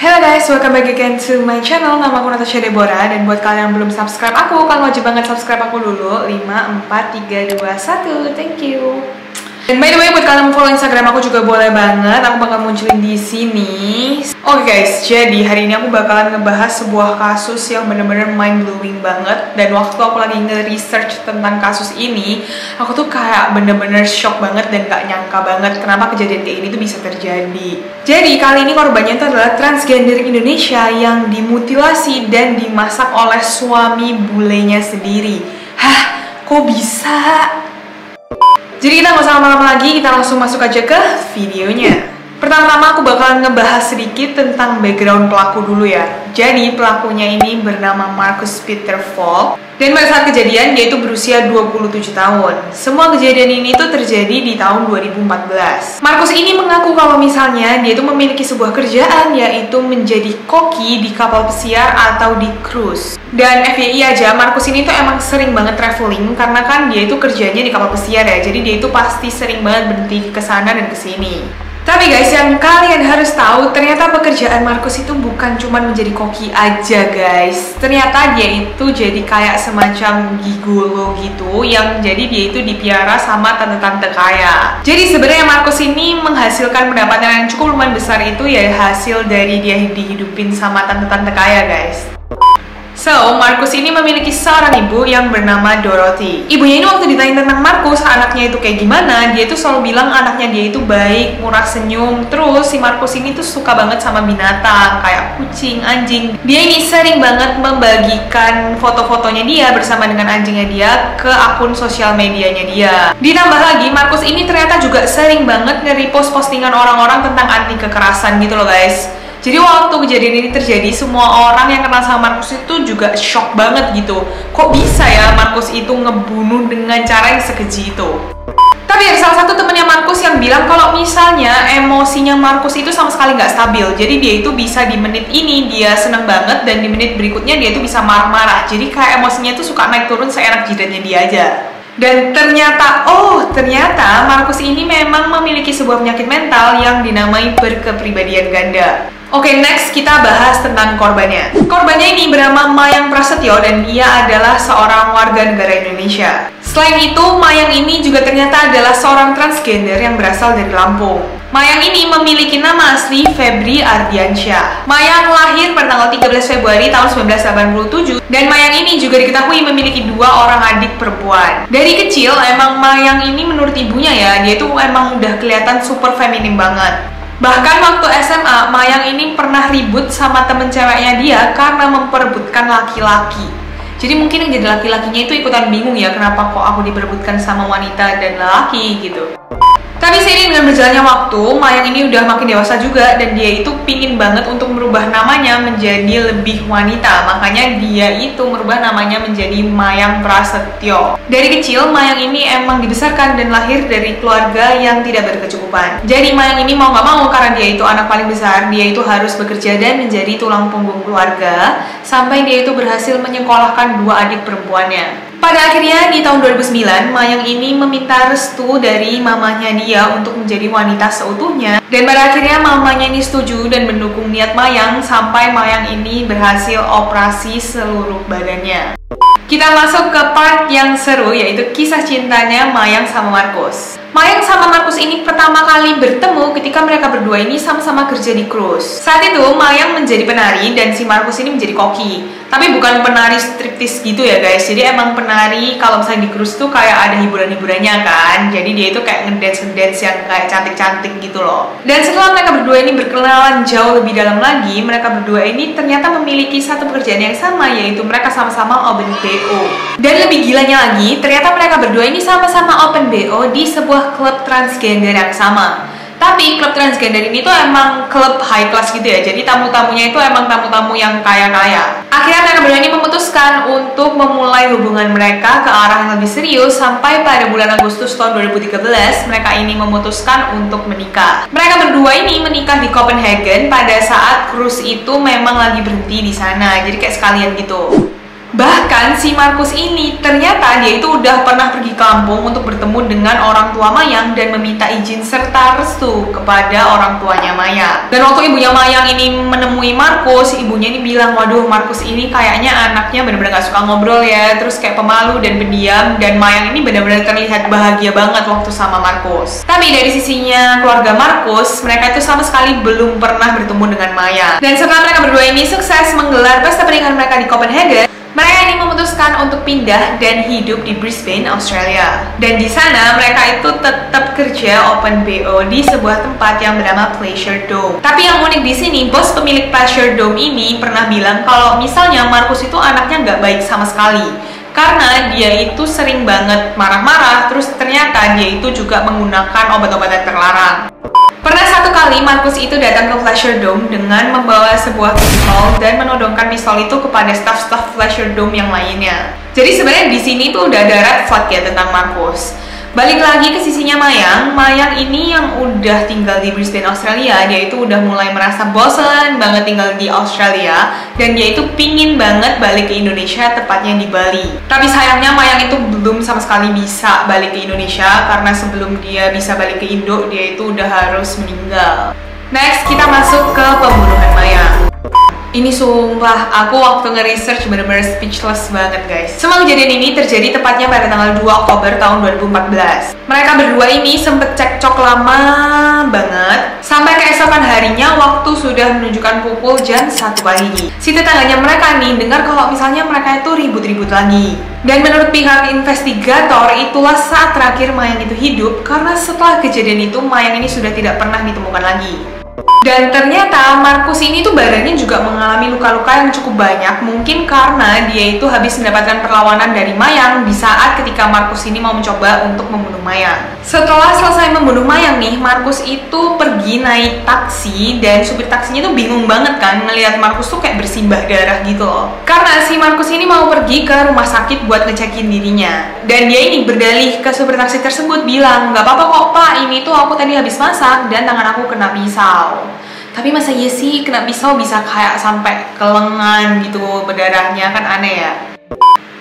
Hello guys, welcome back again to my channel. Nama aku Natasha Deborah. Dan buat kalian yang belum subscribe aku, kalian wajib banget subscribe aku dulu. 5, 4, 3, 2, 1. Thank you. Dan by the way, buat kalian yang follow Instagram aku juga boleh banget. Aku bakal munculin di sini. Oke guys, jadi hari ini aku bakalan ngebahas sebuah kasus yang bener-bener mind blowing banget. Dan waktu aku lagi nge-research tentang kasus ini, aku tuh kayak bener-bener shock banget dan gak nyangka banget kenapa kejadian kayak ini tuh bisa terjadi. Jadi kali ini korbannya itu adalah transgender Indonesia yang dimutilasi dan dimasak oleh suami bulenya sendiri. Hah, kok bisa? Jadi kita nggak usah lama-lama lagi, kita langsung masuk aja ke videonya. Pertama-tama aku bakalan ngebahas sedikit tentang background pelaku dulu ya. Jadi pelakunya ini bernama Marcus Peter Volk. Dan pada saat kejadian dia itu berusia 27 tahun. Semua kejadian ini tuh terjadi di tahun 2014. Marcus ini mengaku kalau misalnya dia itu memiliki sebuah kerjaan, yaitu menjadi koki di kapal pesiar atau di cruise. Dan FYI aja, Marcus ini tuh emang sering banget traveling karena kan dia itu kerjanya di kapal pesiar ya. Jadi dia itu pasti sering banget berhenti ke sana dan ke sini. Tapi guys, yang kalian harus tahu, ternyata pekerjaan Marcus itu bukan cuma menjadi koki aja guys. Ternyata dia itu jadi kayak semacam gigolo gitu, yang jadi dia itu dipiara sama tante-tante kaya. Jadi sebenarnya Marcus ini menghasilkan pendapatan yang cukup lumayan besar itu ya hasil dari dia dihidupin sama tante-tante kaya guys. So, Marcus ini memiliki seorang ibu yang bernama Dorothy. Ibunya ini waktu ditanya tentang Marcus, anaknya itu kayak gimana, dia itu selalu bilang anaknya dia itu baik, murah senyum. Terus si Marcus ini tuh suka banget sama binatang, kayak kucing, anjing. Dia ini sering banget membagikan foto-fotonya dia bersama dengan anjingnya dia ke akun sosial medianya dia. Ditambah lagi, Marcus ini ternyata juga sering banget nge-repost postingan orang-orang tentang anti kekerasan gitu loh guys. Jadi waktu kejadian ini terjadi, semua orang yang kenal sama Marcus itu juga shock banget gitu. Kok bisa ya Marcus itu ngebunuh dengan cara yang sekeji itu? Tapi ada salah satu temennya Marcus yang bilang kalau misalnya emosinya Marcus itu sama sekali nggak stabil. Jadi dia itu bisa di menit ini dia seneng banget dan di menit berikutnya dia itu bisa marah-marah. Jadi kayak emosinya itu suka naik turun seenak jidatnya dia aja. Dan ternyata Marcus ini memang memiliki sebuah penyakit mental yang dinamai berkepribadian ganda. Oke, next kita bahas tentang korbannya. Korbannya ini bernama Mayang Prasetyo dan dia adalah seorang warga negara Indonesia. Selain itu, Mayang ini juga ternyata adalah seorang transgender yang berasal dari Lampung. Mayang ini memiliki nama asli Febri Ardiansyah. Mayang lahir pada tanggal 13 Februari tahun 1987 dan Mayang ini juga diketahui memiliki 2 orang adik perempuan. Dari kecil emang Mayang ini menurut ibunya ya, dia tuh emang udah kelihatan super feminim banget. Bahkan waktu SMA, Mayang ini pernah ribut sama temen ceweknya dia karena memperebutkan laki-laki. Jadi mungkin yang jadi laki-lakinya itu ikutan bingung ya, kenapa kok aku diperebutkan sama wanita dan laki gitu. Tapi seiring dengan berjalannya waktu, Mayang ini udah makin dewasa juga dan dia itu pingin banget untuk merubah namanya menjadi lebih wanita. Makanya dia itu merubah namanya menjadi Mayang Prasetyo. Dari kecil, Mayang ini emang dibesarkan dan lahir dari keluarga yang tidak berkecukupan. Jadi Mayang ini mau gak mau karena dia itu anak paling besar, dia itu harus bekerja dan menjadi tulang punggung keluarga sampai dia itu berhasil menyekolahkan 2 adik perempuannya. Pada akhirnya di tahun 2009, Mayang ini meminta restu dari mamanya dia untuk menjadi wanita seutuhnya. Dan pada akhirnya mamanya ini setuju dan mendukung niat Mayang sampai Mayang ini berhasil operasi seluruh badannya. Kita masuk ke part yang seru, yaitu kisah cintanya Mayang sama Marcus. Mayang sama Marcus ini pertama kali bertemu ketika mereka berdua ini sama-sama kerja di cruise. Saat itu Mayang menjadi penari dan si Marcus ini menjadi koki. Tapi bukan penari striptease gitu ya guys. Jadi emang penari kalau misalnya di cruise tuh kayak ada hiburan-hiburannya kan. Jadi dia itu kayak ngedance yang kayak cantik-cantik gitu loh. Dan setelah mereka berdua ini berkenalan jauh lebih dalam lagi, mereka berdua ini ternyata memiliki satu pekerjaan yang sama, yaitu mereka sama-sama open BO. Dan lebih gilanya lagi, ternyata mereka berdua ini sama-sama open BO di sebuah klub transgender yang sama. Tapi klub transgender ini tuh emang klub high class gitu ya. Jadi tamu-tamunya itu emang tamu-tamu yang kaya-kaya. Akhirnya mereka berdua ini memutuskan untuk memulai hubungan mereka ke arah yang lebih serius sampai pada bulan Agustus tahun 2013 mereka ini memutuskan untuk menikah. Mereka berdua ini menikah di Copenhagen pada saat cruise itu memang lagi berhenti di sana. Jadi kayak sekalian gitu. Bahkan si Markus ini ternyata dia itu udah pernah pergi ke kampung untuk bertemu dengan orang tua Mayang dan meminta izin serta restu kepada orang tuanya Mayang. Dan waktu ibunya Mayang ini menemui Markus, ibunya ini bilang, waduh Markus ini kayaknya anaknya benar-benar gak suka ngobrol ya, terus kayak pemalu dan pendiam, dan Mayang ini benar-benar terlihat bahagia banget waktu sama Markus. Tapi dari sisinya keluarga Markus, mereka itu sama sekali belum pernah bertemu dengan Mayang. Dan setelah mereka berdua ini sukses menggelar pesta pernikahan mereka di Copenhagen, mereka ini memutuskan untuk pindah dan hidup di Brisbane, Australia. Dan di sana mereka itu tetap kerja open BO di sebuah tempat yang bernama Pleasure Dome. Tapi yang unik di sini, bos pemilik Pleasure Dome ini pernah bilang kalau misalnya Markus itu anaknya nggak baik sama sekali. Karena dia itu sering banget marah-marah, terus ternyata dia itu juga menggunakan obat-obatan terlarang. Pernah satu kali Markus itu datang ke Pleasure Dome dengan membawa sebuah pistol dan menodongkan pistol itu kepada staf-staf Pleasure Dome yang lainnya. Jadi sebenarnya di sini tuh udah ada red flag ya tentang Markus. Balik lagi ke sisinya Mayang, Mayang ini yang udah tinggal di Brisbane, Australia, dia itu udah mulai merasa bosan banget tinggal di Australia dan dia itu pingin banget balik ke Indonesia, tepatnya di Bali. Tapi sayangnya Mayang itu belum sama sekali bisa balik ke Indonesia karena sebelum dia bisa balik ke Indo, dia itu udah harus meninggal. Next, kita masuk ke pembunuhan Mayang. Ini sumpah, aku waktu nge-research bener-bener speechless banget guys. Semua kejadian ini terjadi tepatnya pada tanggal 2 Oktober tahun 2014. Mereka berdua ini sempet cekcok lama banget sampai keesokan harinya waktu sudah menunjukkan pukul jam 1 pagi. Si tetangganya mereka nih dengar kalau misalnya mereka itu ribut-ribut lagi. Dan menurut pihak investigator, itulah saat terakhir Mayang itu hidup karena setelah kejadian itu Mayang ini sudah tidak pernah ditemukan lagi. Dan ternyata Markus ini tuh badannya juga mengalami luka-luka yang cukup banyak, mungkin karena dia itu habis mendapatkan perlawanan dari Mayang di saat ketika Markus ini mau mencoba untuk membunuh Mayang. Setelah selesai membunuh Mayang nih, Markus itu pergi naik taksi dan supir taksinya tuh bingung banget kan ngelihat Markus tuh kayak bersimbah darah gitu loh. Karena si Markus ini mau pergi ke rumah sakit buat ngecekin dirinya. Dan dia ini berdalih ke supir taksi tersebut bilang, nggak apa-apa kok pak, ini tuh aku tadi habis masak dan tangan aku kena pisau. Tapi masa iya sih kena pisau bisa kayak sampai ke lengan gitu berdarahnya, kan aneh ya.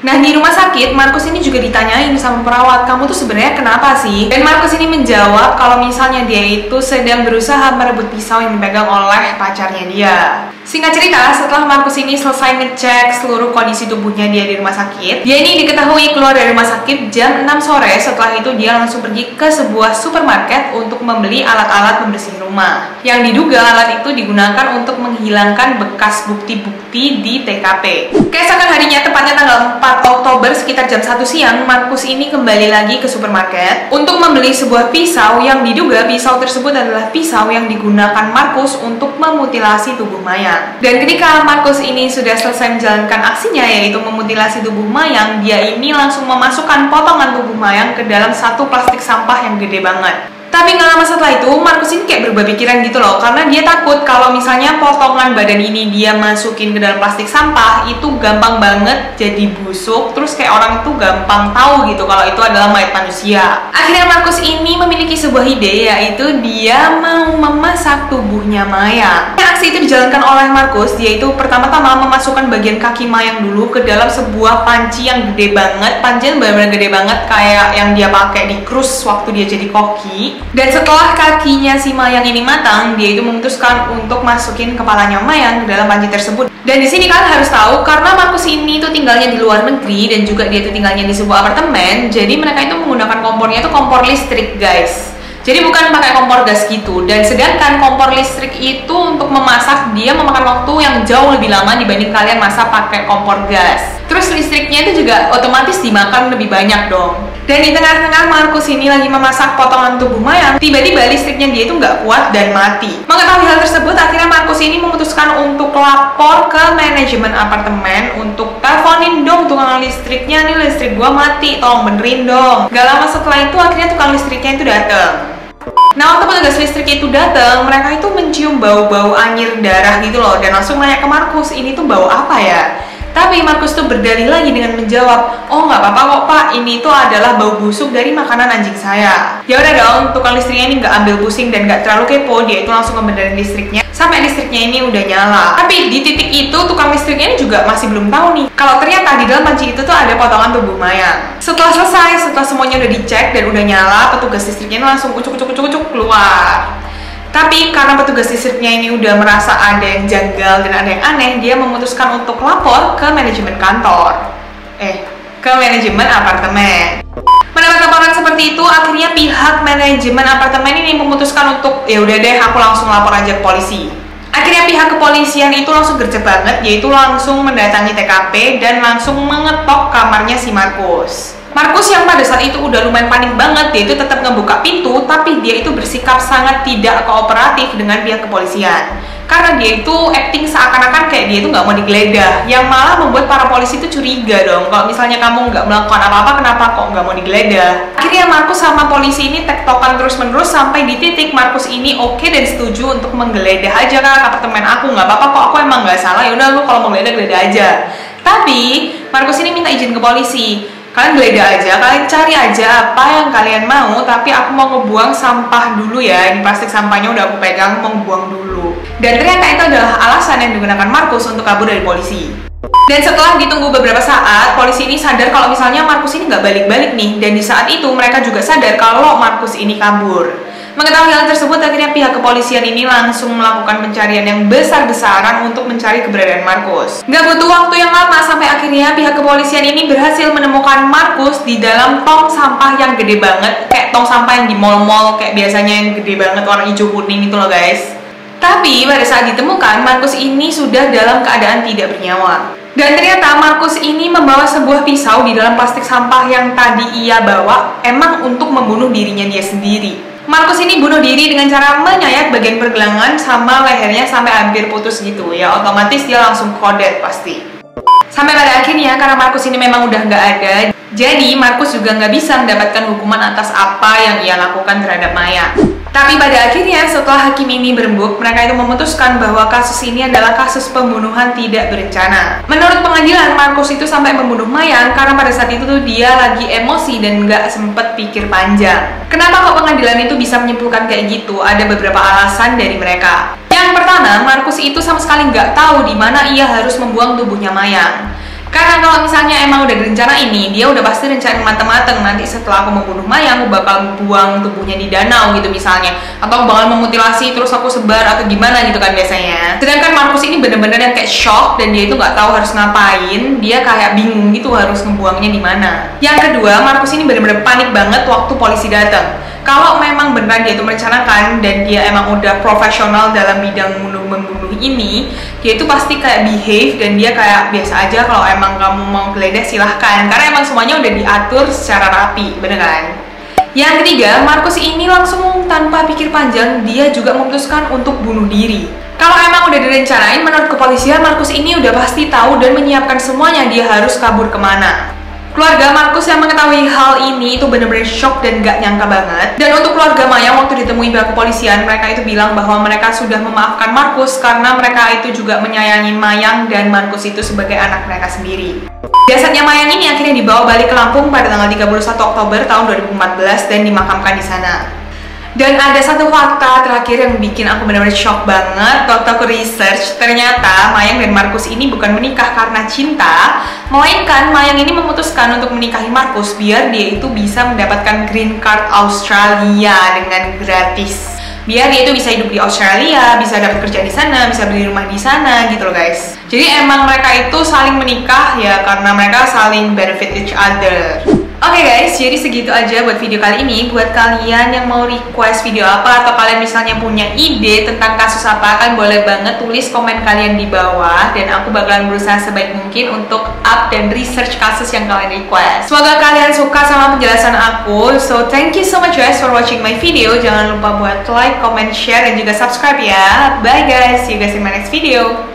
Nah di rumah sakit, Markus ini juga ditanyain sama perawat, kamu tuh sebenarnya kenapa sih? Dan Markus ini menjawab kalau misalnya dia itu sedang berusaha merebut pisau yang dipegang oleh pacarnya dia. Singkat cerita, setelah Markus ini selesai ngecek seluruh kondisi tubuhnya dia di rumah sakit, dia ini diketahui keluar dari rumah sakit jam 6 sore. Setelah itu dia langsung pergi ke sebuah supermarket untuk membeli alat-alat pembersih rumah. Yang diduga alat itu digunakan untuk menghilangkan bekas bukti-bukti di TKP. Keesokan harinya, tepatnya tanggal 4 Oktober sekitar jam 1 siang, Markus ini kembali lagi ke supermarket untuk membeli sebuah pisau yang diduga pisau tersebut adalah pisau yang digunakan Markus untuk memutilasi tubuh Mayang. Dan ketika Markus ini sudah selesai menjalankan aksinya, yaitu memutilasi tubuh Mayang, dia ini langsung memasukkan potongan tubuh Mayang ke dalam satu plastik sampah yang gede banget. Tapi nggak lama setelah itu, Markus ini kayak berubah pikiran gitu loh, karena dia takut kalau misalnya potongan badan ini dia masukin ke dalam plastik sampah, itu gampang banget jadi busuk, terus kayak orang itu gampang tahu gitu kalau itu adalah mayat manusia. Akhirnya Markus ini memiliki sebuah ide, yaitu dia mau memasak tubuhnya Mayang. Aksi itu dijalankan oleh Markus, dia itu pertama-tama memasukkan bagian kaki Mayang dulu ke dalam sebuah panci yang gede banget, panci yang benar-benar gede banget kayak yang dia pakai di cruise waktu dia jadi koki. Dan setelah kakinya si Mayang ini matang, dia itu memutuskan untuk masukin kepalanya Mayang ke dalam panci tersebut. Dan di sini kalian harus tahu, karena Markus ini tuh tinggalnya di luar negeri dan juga dia tuh tinggalnya di sebuah apartemen, jadi mereka itu menggunakan kompornya itu kompor listrik, guys. Jadi bukan pakai kompor gas gitu. Dan sedangkan kompor listrik itu untuk memasak dia memakan waktu yang jauh lebih lama dibanding kalian masak pakai kompor gas. Terus listriknya itu juga otomatis dimakan lebih banyak dong. Dan di tengah-tengah Markus ini lagi memasak potongan tubuh Mayang, tiba-tiba listriknya dia itu nggak kuat dan mati. Mengetahui hal tersebut, akhirnya Markus ini memutuskan untuk lapor ke manajemen apartemen untuk teleponin dong tukang listriknya, nih listrik gua mati, tolong benerin dong. Gak lama setelah itu akhirnya tukang listriknya itu datang. Nah, waktu petugas listrik itu datang, mereka itu mencium bau-bau anyir darah gitu loh, dan langsung nanya ke Markus, ini tuh bau apa ya? Tapi Markus tuh berdalih lagi dengan menjawab, oh nggak apa-apa kok pak, ini tuh adalah bau busuk dari makanan anjing saya. Ya udah dong, tukang listriknya ini nggak ambil pusing dan nggak terlalu kepo, dia itu langsung ngebenerin listriknya sampai listriknya ini udah nyala. Tapi di titik itu tukang listriknya ini juga masih belum tahu nih kalau ternyata di dalam panci itu tuh ada potongan tubuh mayang. Setelah selesai, setelah semuanya udah dicek dan udah nyala, petugas listriknya ini langsung ucuk keluar. Tapi karena petugas listriknya ini udah merasa ada yang janggal dan ada yang aneh, dia memutuskan untuk lapor ke manajemen kantor. Ke manajemen apartemen. Mendapat laporan seperti itu, akhirnya pihak manajemen apartemen ini memutuskan untuk ya udah deh, aku langsung lapor aja ke polisi. Akhirnya pihak kepolisian itu langsung gercep banget, yaitu langsung mendatangi TKP dan langsung mengetok kamarnya si Markus. Markus yang pada saat itu udah lumayan panik banget, dia itu tetap ngebuka pintu, tapi dia itu bersikap sangat tidak kooperatif dengan pihak kepolisian. Karena dia itu acting seakan-akan kayak dia itu nggak mau digeledah, yang malah membuat para polisi itu curiga dong. Kalau misalnya kamu nggak melakukan apa-apa, kenapa kok nggak mau digeledah? Akhirnya Markus sama polisi ini tektokan terus-menerus sampai di titik Markus ini oke dan setuju untuk menggeledah aja ke apartemen aku. Nggak apa-apa kok, aku emang nggak salah, yaudah lu kalau mau geledah aja. Tapi Markus ini minta izin ke polisi. Kalian geledah aja, kalian cari aja apa yang kalian mau, tapi aku mau ngebuang sampah dulu ya. Ini plastik sampahnya udah aku pegang, mau ngebuang dulu. Dan ternyata itu adalah alasan yang digunakan Markus untuk kabur dari polisi. Dan setelah ditunggu beberapa saat, polisi ini sadar kalau misalnya Markus ini nggak balik-balik nih. Dan di saat itu mereka juga sadar kalau Markus ini kabur. Mengetahui hal tersebut, akhirnya pihak kepolisian ini langsung melakukan pencarian yang besar-besaran untuk mencari keberadaan Markus. Nggak butuh waktu yang lama sampai akhirnya pihak kepolisian ini berhasil menemukan Markus di dalam tong sampah yang gede banget, kayak tong sampah yang di mall-mall kayak biasanya yang gede banget warna hijau kuning itu loh guys. Tapi pada saat ditemukan, Markus ini sudah dalam keadaan tidak bernyawa. Dan ternyata Markus ini membawa sebuah pisau di dalam plastik sampah yang tadi ia bawa emang untuk membunuh dirinya dia sendiri. Markus ini bunuh diri dengan cara menyayat bagian pergelangan sama lehernya sampai hampir putus gitu ya, otomatis dia langsung kodet pasti. Sampai pada akhirnya karena Markus ini memang udah nggak ada, jadi Markus juga nggak bisa mendapatkan hukuman atas apa yang ia lakukan terhadap Maya. Tapi pada akhirnya setelah hakim ini berembuk, mereka itu memutuskan bahwa kasus ini adalah kasus pembunuhan tidak berencana. Menurut pengadilan, Markus itu sampai membunuh Mayang karena pada saat itu tuh dia lagi emosi dan nggak sempet pikir panjang. Kenapa kok pengadilan itu bisa menyimpulkan kayak gitu? Ada beberapa alasan dari mereka. Yang pertama, Markus itu sama sekali nggak tahu di mana ia harus membuang tubuhnya Mayang. Karena kalau misalnya emang udah direncana ini, dia udah pasti rencana mateng-mateng. Nanti setelah aku membunuh Maya, aku bakal buang tubuhnya di danau gitu misalnya. Atau bakal memutilasi terus aku sebar atau gimana gitu kan biasanya. Sedangkan Markus ini bener-bener yang kayak shock dan dia itu nggak tahu harus ngapain. Dia kayak bingung gitu harus ngebuangnya di mana. Yang kedua, Markus ini bener-bener panik banget waktu polisi datang. Kalau memang benar dia itu merencanakan dan dia emang udah profesional dalam bidang membunuh ini, dia itu pasti kayak behave dan dia kayak biasa aja. Kalau emang kamu mau geledah silahkan, karena emang semuanya udah diatur secara rapi, bener kan? Yang ketiga, Markus ini langsung tanpa pikir panjang, dia juga memutuskan untuk bunuh diri. Kalau emang udah direncanain, menurut kepolisian Markus ini udah pasti tahu dan menyiapkan semuanya dia harus kabur kemana. Keluarga Markus yang mengetahui hal ini itu benar-benar shock dan gak nyangka banget. Dan untuk keluarga Mayang waktu ditemui pihak kepolisian, mereka itu bilang bahwa mereka sudah memaafkan Markus karena mereka itu juga menyayangi Mayang dan Markus itu sebagai anak mereka sendiri. Jasadnya Mayang ini akhirnya dibawa balik ke Lampung pada tanggal 31 Oktober tahun 2014 dan dimakamkan di sana. Dan ada satu fakta terakhir yang bikin aku benar-benar shock banget. Waktu aku research, ternyata Mayang dan Markus ini bukan menikah karena cinta, melainkan Mayang ini memutuskan untuk menikahi Markus biar dia itu bisa mendapatkan green card Australia dengan gratis. Biar dia itu bisa hidup di Australia, bisa dapat kerja di sana, bisa beli rumah di sana gitu loh guys. Jadi emang mereka itu saling menikah ya karena mereka saling benefit each other. Oke guys, jadi segitu aja buat video kali ini. Buat kalian yang mau request video apa atau kalian misalnya punya ide tentang kasus apa, kalian boleh banget tulis komen kalian di bawah dan aku bakalan berusaha sebaik mungkin untuk up dan research kasus yang kalian request. Semoga kalian suka sama penjelasan aku. So thank you so much guys for watching my video. Jangan lupa buat like, comment, share dan juga subscribe ya. Bye guys, see you guys in my next video.